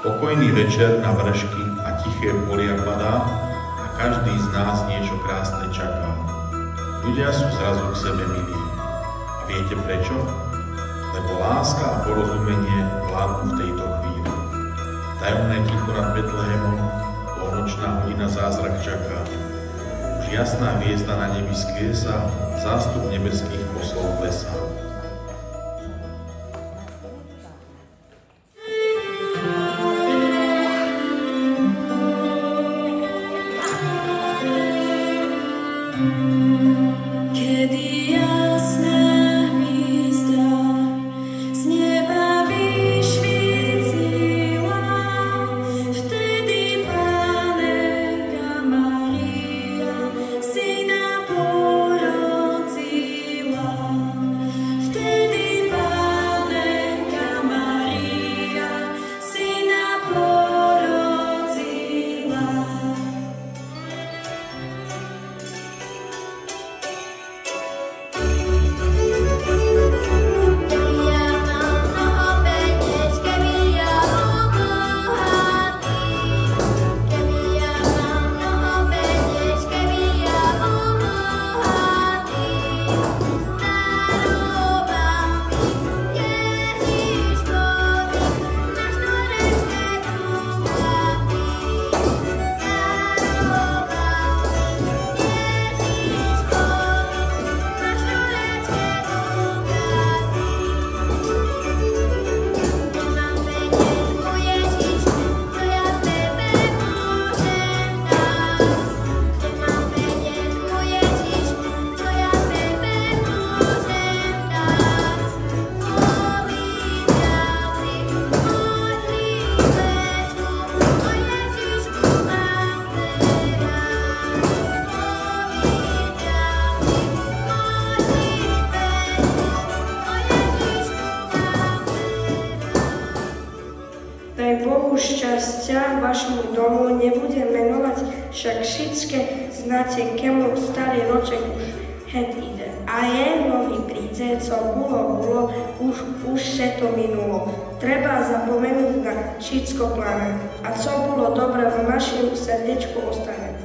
Pokojný večer na vršky a tiché polia padá a každý z nás niečo krásne čaká. Ľudia sú zrazu k sebe milí. A viete prečo? Lebo láska a porozumenie vládnu v tejto chvíli. Tajomné ticho nad Betlehemom, polnočná hodina zázrak čaká. Už jasná hviezda na nebi skviesa, zástup nebeských poslov klesá. Daj Bohu šťastia vašemu domu, nebudem menovať, však všetké znáte, kemu starý roček už het ide. A je nový príde, co bolo, už se to minulo. Treba zapomenúť na všetko pláne. A co bolo dobre v našem srdečku ostane.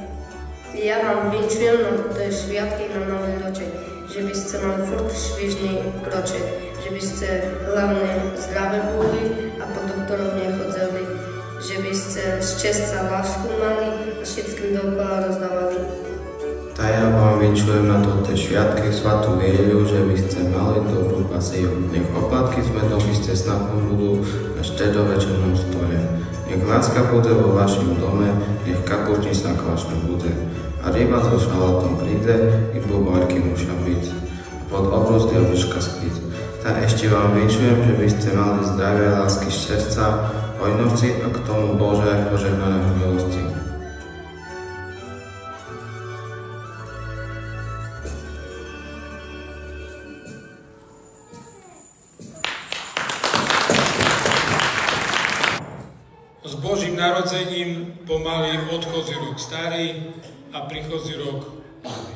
Ja vám vinčujem na tie sviatky na nový roček, že by ste mali furt švižný roček, že by ste hlavne zdravé boli a po doktoroch nechodzeli, že by ste šťastia lásku mali a všetkým dookola rozdávali. Tá ja vám vinčujem na toto sviatky svatú vieľu, že by ste mali dobrú pasiu. Nech oplatky s medom by ste snahom budú na štedrovečernom stole. Nech láska bude vo vašom dome, nech kapučnica kvašná bude. A ryba so šalátom príde, i bubárky musia byť. A pod obrus diablička skryť. Tak ešte vám vinčujem, že by ste mali zdravie, lásky, šťastia, hojnosti a k tomu Bože požehnaného milosti. S Božím narodzením pomaly odchozí rok starý a prichozí rok nový.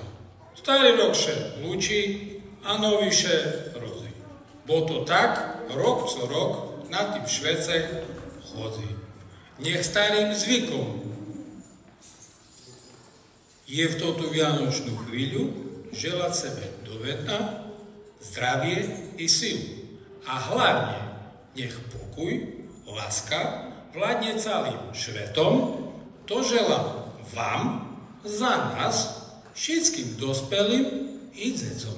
Starý rok še lúči a nový še rozí. Bo to tak, rok co rok na tým švece chodí. Nech starým zvykom je v túto vianočnú chvíľu želať sebe do vetna, zdravie i silu. A hlavne nech pokoj, láska vládne celým svetom, to želám vám, za nás, všetkým dospelým i decom.